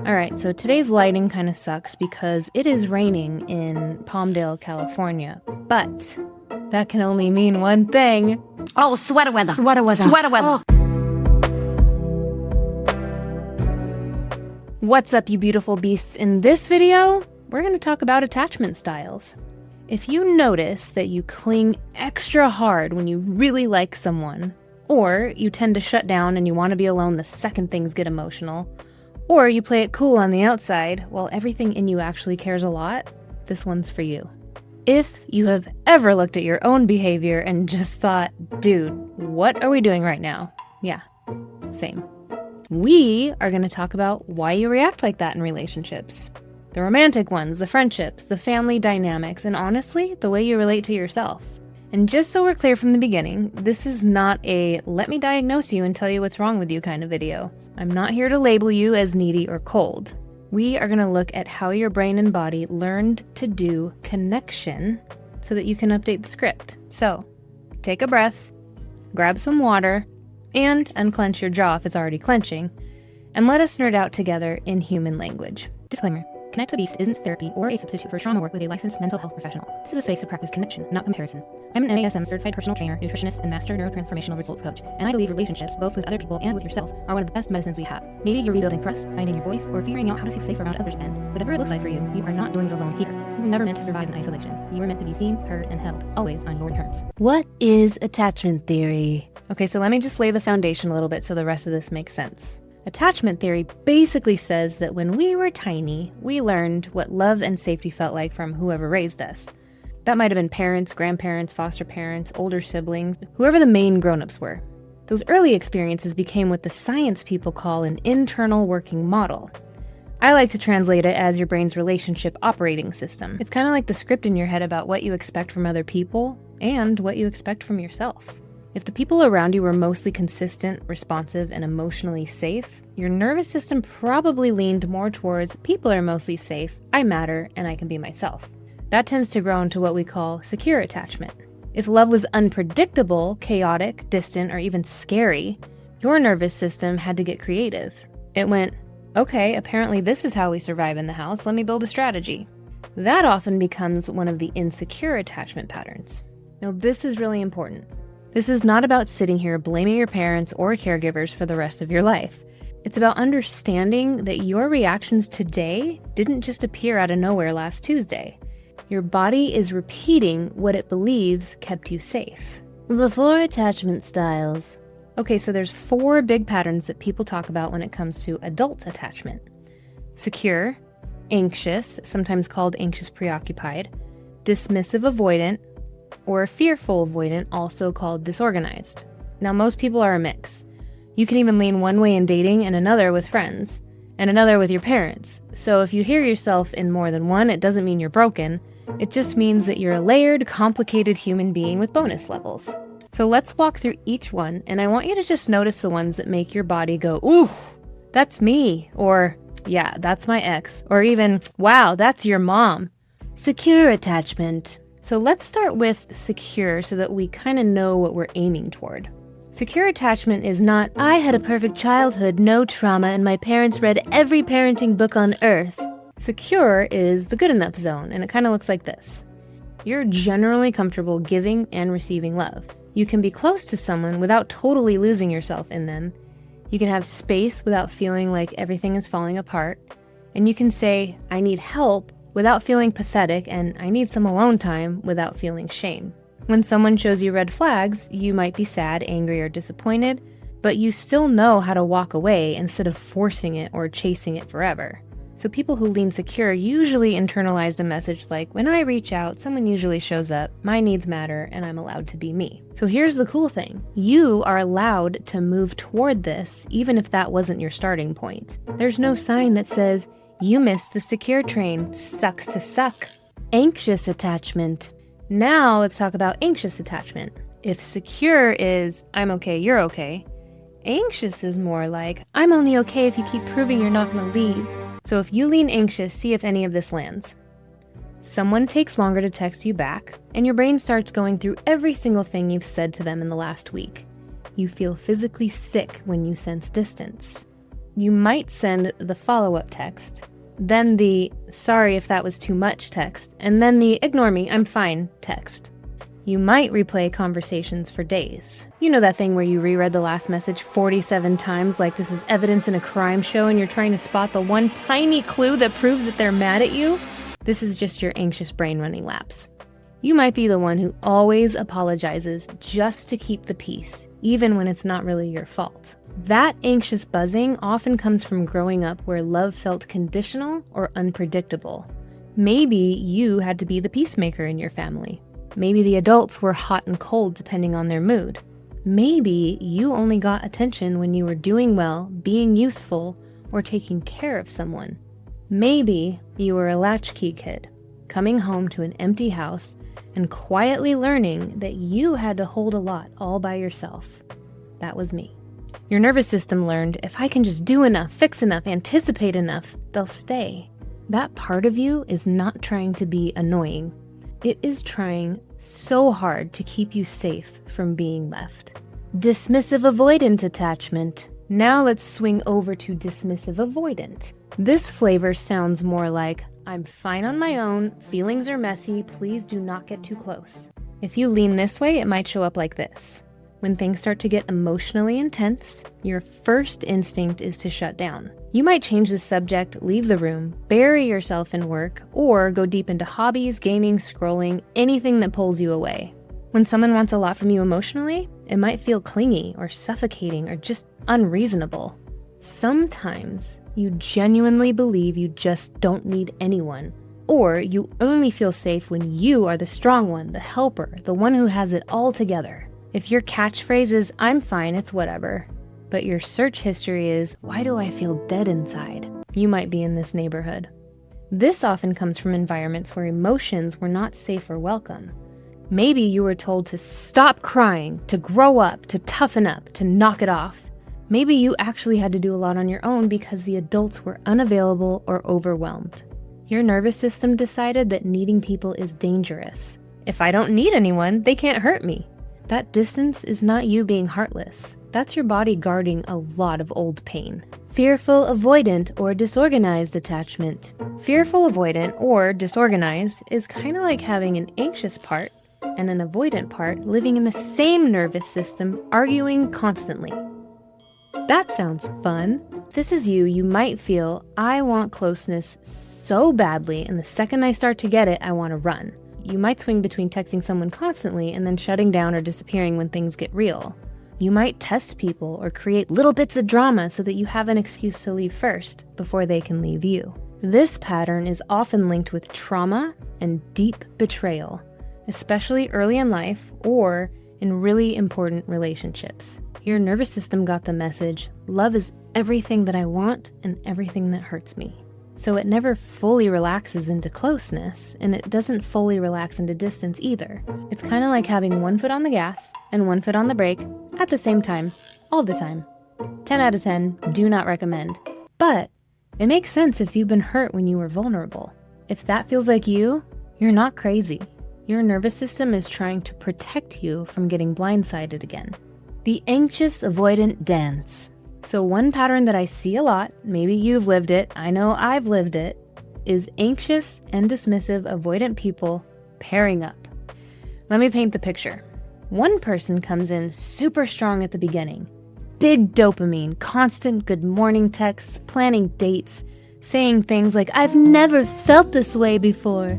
Alright, so today's lighting kind of sucks because it is raining in Palmdale, California. But that can only mean one thing. Oh, sweater weather. Sweater weather. Sweater weather. Oh. What's up, you beautiful beasts? In this video, we're going to talk about attachment styles. If you notice that you cling extra hard when you really like someone, or you tend to shut down and you want to be alone the second things get emotional, or you play it cool on the outside while everything in you actually cares a lot, this one's for you. If you have ever looked at your own behavior and just thought, dude, what are we doing right now? Yeah, same. We are going to talk about why you react like that in relationships. The romantic ones, the friendships, the family dynamics, and honestly, the way you relate to yourself. And just so we're clear from the beginning, this is not a let me diagnose you and tell you what's wrong with you kind of video. I'm not here to label you as needy or cold. We are going to look at how your brain and body learned to do connection so that you can update the script. So, take a breath, grab some water, and unclench your jaw if it's already clenching, and let us nerd out together in human language. Disclaimer. Connect to Beast isn't therapy or a substitute for trauma work with a licensed mental health professional. This is a space to practice connection, not comparison. I'm an NASM certified personal trainer, nutritionist, and master neurotransformational results coach, and I believe relationships, both with other people and with yourself, are one of the best medicines we have. Maybe you're rebuilding trust, finding your voice, or figuring out how to feel safe around others, and whatever it looks like for you, you are not doing it alone here. You were never meant to survive in isolation. You were meant to be seen, heard, and held, always on your terms. What is attachment theory? Okay, so let me just lay the foundation a little bit so the rest of this makes sense. Attachment theory basically says that when we were tiny, we learned what love and safety felt like from whoever raised us. That might have been parents, grandparents, foster parents, older siblings, whoever the main grown-ups were. Those early experiences became what the science people call an internal working model. I like to translate it as your brain's relationship operating system. It's kind of like the script in your head about what you expect from other people and what you expect from yourself. If the people around you were mostly consistent, responsive, and emotionally safe, your nervous system probably leaned more towards people are mostly safe, I matter, and I can be myself. That tends to grow into what we call secure attachment. If love was unpredictable, chaotic, distant, or even scary, your nervous system had to get creative. It went, okay, apparently this is how we survive in the house, let me build a strategy. That often becomes one of the insecure attachment patterns. Now this is really important. This is not about sitting here blaming your parents or caregivers for the rest of your life. It's about understanding that your reactions today didn't just appear out of nowhere last Tuesday. Your body is repeating what it believes kept you safe. The 4 attachment styles. Okay, so there's 4 big patterns that people talk about when it comes to adult attachment. Secure, anxious, sometimes called anxious preoccupied, dismissive avoidant, or a fearful avoidant, also called disorganized. Now, most people are a mix. You can even lean one way in dating and another with friends, and another with your parents. So if you hear yourself in more than one, it doesn't mean you're broken. It just means that you're a layered, complicated human being with bonus levels. So let's walk through each one, and I want you to just notice the ones that make your body go, ooh, that's me, or yeah, that's my ex, or even, wow, that's your mom. Secure attachment. So let's start with secure so that we kind of know what we're aiming toward. Secure attachment is not, I had a perfect childhood, no trauma, and my parents read every parenting book on earth. Secure is the good enough zone, and it kind of looks like this. You're generally comfortable giving and receiving love. You can be close to someone without totally losing yourself in them. You can have space without feeling like everything is falling apart. And you can say, I need help, without feeling pathetic, and I need some alone time without feeling shame. When someone shows you red flags, you might be sad, angry, or disappointed, but you still know how to walk away instead of forcing it or chasing it forever. So people who lean secure usually internalize a message like, when I reach out, someone usually shows up, my needs matter, and I'm allowed to be me. So here's the cool thing. You are allowed to move toward this, even if that wasn't your starting point. There's no sign that says, you missed the secure train, sucks to suck. Anxious attachment. Now let's talk about anxious attachment. If secure is, I'm okay, you're okay, anxious is more like, I'm only okay if you keep proving you're not gonna leave. So if you lean anxious, see if any of this lands. Someone takes longer to text you back, and your brain starts going through every single thing you've said to them in the last week. You feel physically sick when you sense distance. You might send the follow-up text, then the sorry if that was too much text, and then the ignore me, I'm fine text. You might replay conversations for days. You know that thing where you reread the last message 47 times like this is evidence in a crime show and you're trying to spot the one tiny clue that proves that they're mad at you? This is just your anxious brain running laps. You might be the one who always apologizes just to keep the peace, even when it's not really your fault. That anxious buzzing often comes from growing up where love felt conditional or unpredictable. Maybe you had to be the peacemaker in your family. Maybe the adults were hot and cold depending on their mood. Maybe you only got attention when you were doing well, being useful, or taking care of someone. Maybe you were a latchkey kid, coming home to an empty house and quietly learning that you had to hold a lot all by yourself. That was me. Your nervous system learned, if I can just do enough, fix enough, anticipate enough, they'll stay. That part of you is not trying to be annoying. It is trying so hard to keep you safe from being left. Dismissive avoidant attachment. Now let's swing over to dismissive avoidant. This flavor sounds more like, I'm fine on my own, feelings are messy, please do not get too close. If you lean this way, it might show up like this. When things start to get emotionally intense, your first instinct is to shut down. You might change the subject, leave the room, bury yourself in work, or go deep into hobbies, gaming, scrolling, anything that pulls you away. When someone wants a lot from you emotionally, it might feel clingy or suffocating or just unreasonable. Sometimes you genuinely believe you just don't need anyone, or you only feel safe when you are the strong one, the helper, the one who has it all together. If your catchphrase is, I'm fine, it's whatever, but your search history is, why do I feel dead inside? You might be in this neighborhood. This often comes from environments where emotions were not safe or welcome. Maybe you were told to stop crying, to grow up, to toughen up, to knock it off. Maybe you actually had to do a lot on your own because the adults were unavailable or overwhelmed. Your nervous system decided that needing people is dangerous. If I don't need anyone, they can't hurt me. That distance is not you being heartless. That's your body guarding a lot of old pain. Fearful avoidant or disorganized attachment. Fearful avoidant or disorganized is kind of like having an anxious part and an avoidant part living in the same nervous system, arguing constantly. That sounds fun. If this is you, you might feel, I want closeness so badly, and the second I start to get it, I want to run. You might swing between texting someone constantly and then shutting down or disappearing when things get real. You might test people or create little bits of drama so that you have an excuse to leave first before they can leave you. This pattern is often linked with trauma and deep betrayal, especially early in life or in really important relationships. Your nervous system got the message, love is everything that I want and everything that hurts me. So it never fully relaxes into closeness, and it doesn't fully relax into distance either. It's kind of like having one foot on the gas and one foot on the brake at the same time, all the time. 10 out of 10, do not recommend. But it makes sense if you've been hurt when you were vulnerable. If that feels like you, you're not crazy. Your nervous system is trying to protect you from getting blindsided again. The anxious avoidant dance. So one pattern that I see a lot, maybe you've lived it, I know I've lived it, is anxious and dismissive avoidant people pairing up. Let me paint the picture. One person comes in super strong at the beginning. Big dopamine, constant good morning texts, planning dates, saying things like, I've never felt this way before.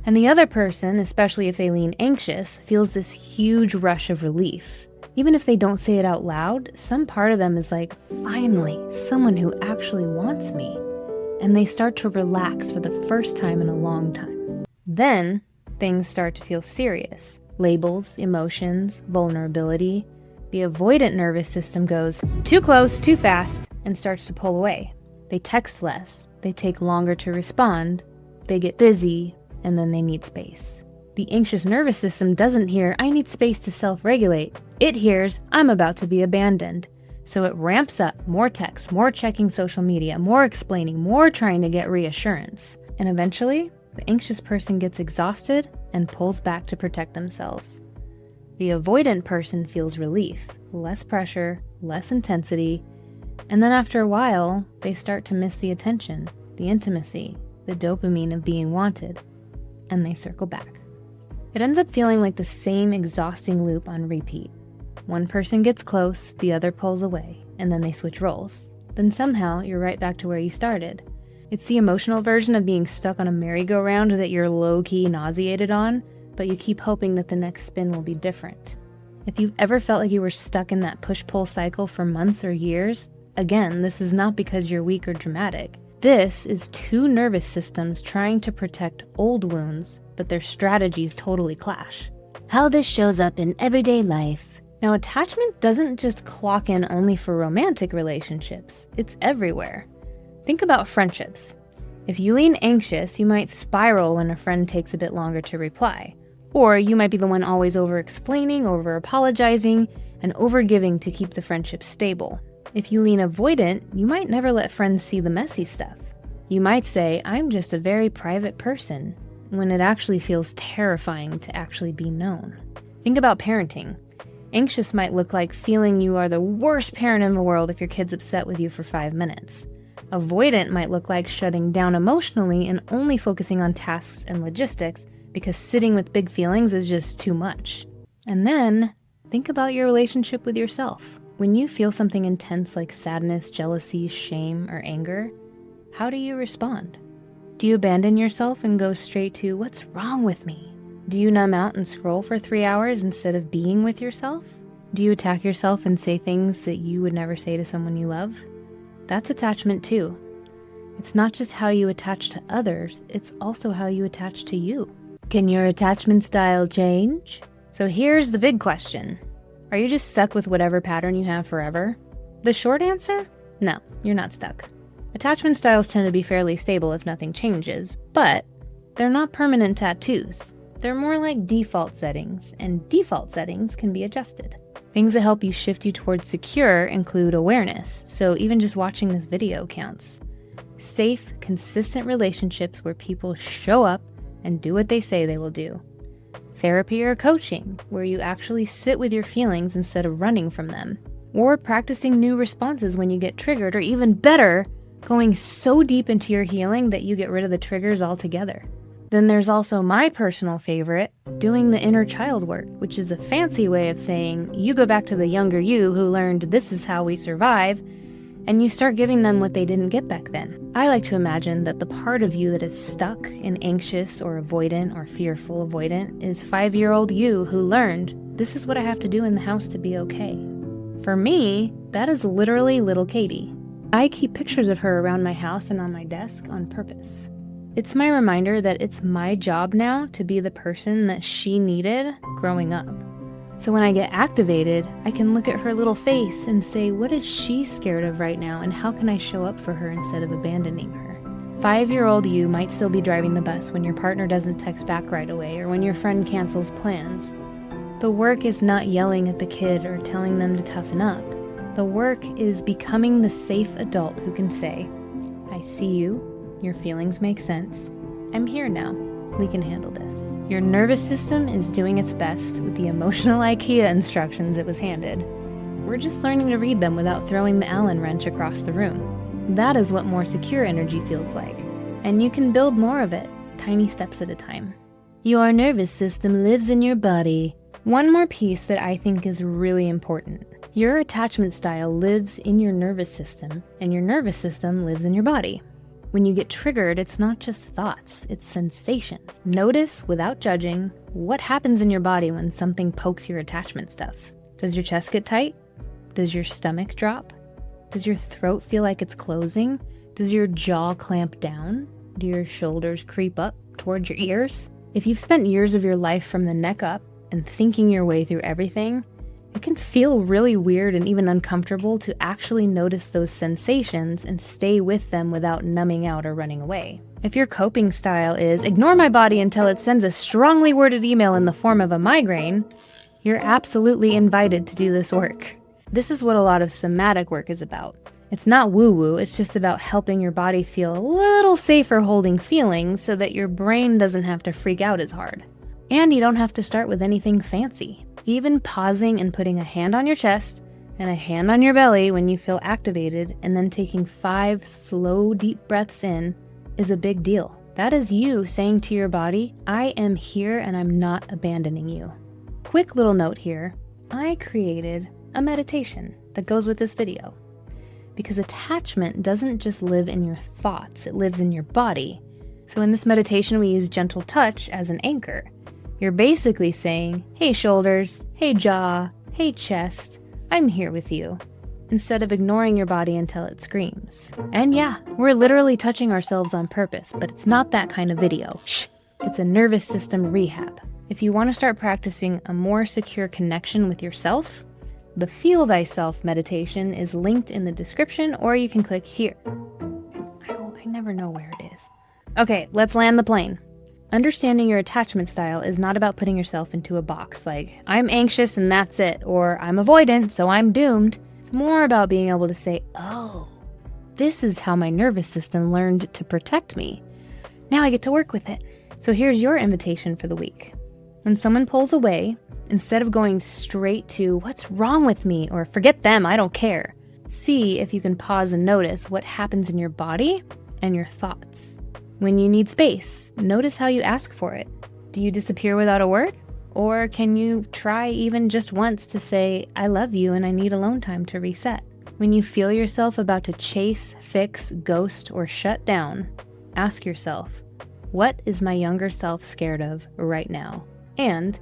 And the other person, especially if they lean anxious, feels this huge rush of relief. Even if they don't say it out loud, some part of them is like, finally, someone who actually wants me. And they start to relax for the first time in a long time. Then, things start to feel serious. Labels, emotions, vulnerability. The avoidant nervous system goes too close, too fast, and starts to pull away. They text less. They take longer to respond. They get busy, and then they need space. The anxious nervous system doesn't hear, I need space to self-regulate. It hears, I'm about to be abandoned. So it ramps up, more texts, more checking social media, more explaining, more trying to get reassurance. And eventually, the anxious person gets exhausted and pulls back to protect themselves. The avoidant person feels relief, less pressure, less intensity, And then after a while, they start to miss the attention, the intimacy, the dopamine of being wanted, and they circle back. It ends up feeling like the same exhausting loop on repeat. One person gets close, the other pulls away, and then they switch roles. Then somehow you're right back to where you started. It's the emotional version of being stuck on a merry-go-round that you're low-key nauseated on, but you keep hoping that the next spin will be different. If you've ever felt like you were stuck in that push-pull cycle for months or years, again, this is not because you're weak or dramatic. This is two nervous systems trying to protect old wounds, but their strategies totally clash. How this shows up in everyday life. Now, attachment doesn't just clock in only for romantic relationships. It's everywhere. Think about friendships. If you lean anxious, you might spiral when a friend takes a bit longer to reply. Or you might be the one always over-explaining, over-apologizing, and over-giving to keep the friendship stable. If you lean avoidant, you might never let friends see the messy stuff. You might say, "I'm just a very private person," when it actually feels terrifying to actually be known. Think about parenting. Anxious might look like feeling you are the worst parent in the world if your kid's upset with you for 5 minutes. Avoidant might look like shutting down emotionally and only focusing on tasks and logistics because sitting with big feelings is just too much. And then, think about your relationship with yourself. When you feel something intense like sadness, jealousy, shame, or anger, how do you respond? Do you abandon yourself and go straight to, "What's wrong with me?" Do you numb out and scroll for 3 hours instead of being with yourself? Do you attack yourself and say things that you would never say to someone you love? That's attachment too. It's not just how you attach to others, it's also how you attach to you. Can your attachment style change? So here's the big question. Are you just stuck with whatever pattern you have forever? The short answer? No, you're not stuck. Attachment styles tend to be fairly stable if nothing changes, but they're not permanent tattoos. They're more like default settings, and default settings can be adjusted. Things that help you shift you towards secure include awareness, so even just watching this video counts. Safe, consistent relationships where people show up and do what they say they will do. Therapy or coaching, where you actually sit with your feelings instead of running from them. Or practicing new responses when you get triggered, or even better, going so deep into your healing that you get rid of the triggers altogether. Then there's also my personal favorite, doing the inner child work, which is a fancy way of saying you go back to the younger you who learned this is how we survive, and you start giving them what they didn't get back then. I like to imagine that the part of you that is stuck in anxious or avoidant or fearful avoidant is 5-year-old you who learned this is what I have to do in the house to be okay. For me, that is literally little Katie. I keep pictures of her around my house and on my desk on purpose. It's my reminder that it's my job now to be the person that she needed growing up. So when I get activated, I can look at her little face and say, what is she scared of right now, and how can I show up for her instead of abandoning her? 5-year-old you might still be driving the bus when your partner doesn't text back right away or when your friend cancels plans. The work is not yelling at the kid or telling them to toughen up. The work is becoming the safe adult who can say, I see you. Your feelings make sense. I'm here now. We can handle this. Your nervous system is doing its best with the emotional IKEA instructions it was handed. We're just learning to read them without throwing the Allen wrench across the room. That is what more secure energy feels like. And you can build more of it, tiny steps at a time. Your nervous system lives in your body. One more piece that I think is really important. Your attachment style lives in your nervous system, and your nervous system lives in your body. When you get triggered, it's not just thoughts, it's sensations. Notice, without judging, what happens in your body when something pokes your attachment stuff. Does your chest get tight? Does your stomach drop? Does your throat feel like it's closing? Does your jaw clamp down? Do your shoulders creep up towards your ears? If you've spent years of your life from the neck up and thinking your way through everything, it can feel really weird and even uncomfortable to actually notice those sensations and stay with them without numbing out or running away. If your coping style is ignore my body until it sends a strongly worded email in the form of a migraine, you're absolutely invited to do this work. This is what a lot of somatic work is about. It's not woo-woo, it's just about helping your body feel a little safer holding feelings so that your brain doesn't have to freak out as hard. And you don't have to start with anything fancy. Even pausing and putting a hand on your chest, and a hand on your belly when you feel activated, and then taking 5 slow, deep breaths in is a big deal. That is you saying to your body, I am here and I'm not abandoning you. Quick little note here, I created a meditation that goes with this video. Because attachment doesn't just live in your thoughts, it lives in your body. So in this meditation, we use gentle touch as an anchor. You're basically saying, hey shoulders, hey jaw, hey chest, I'm here with you, instead of ignoring your body until it screams. And yeah, we're literally touching ourselves on purpose, but it's not that kind of video. Shh! It's a nervous system rehab. If you want to start practicing a more secure connection with yourself, the Feel Thyself meditation is linked in the description, or you can click here. I never know where it is. Okay, let's land the plane. Understanding your attachment style is not about putting yourself into a box like, I'm anxious and that's it, or I'm avoidant, so I'm doomed. It's more about being able to say, oh, this is how my nervous system learned to protect me. Now I get to work with it. So here's your invitation for the week. When someone pulls away, instead of going straight to, what's wrong with me, or forget them, I don't care, see if you can pause and notice what happens in your body and your thoughts. When you need space, notice how you ask for it. Do you disappear without a word? Or can you try even just once to say, I love you and I need alone time to reset? When you feel yourself about to chase, fix, ghost, or shut down, ask yourself, what is my younger self scared of right now? And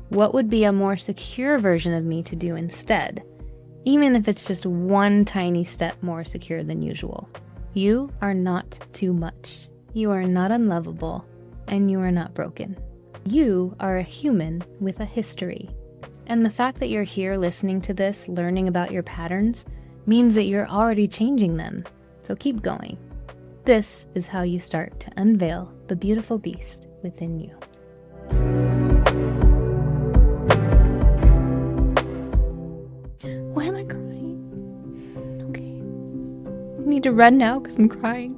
what would be a more secure version of me to do instead, even if it's just one tiny step more secure than usual? You are not too much. You are not unlovable, and you are not broken. You are a human with a history. And the fact that you're here listening to this, learning about your patterns, means that you're already changing them. So keep going. This is how you start to unveil the beautiful beast within you. Why am I crying? Okay. I need to run now because I'm crying.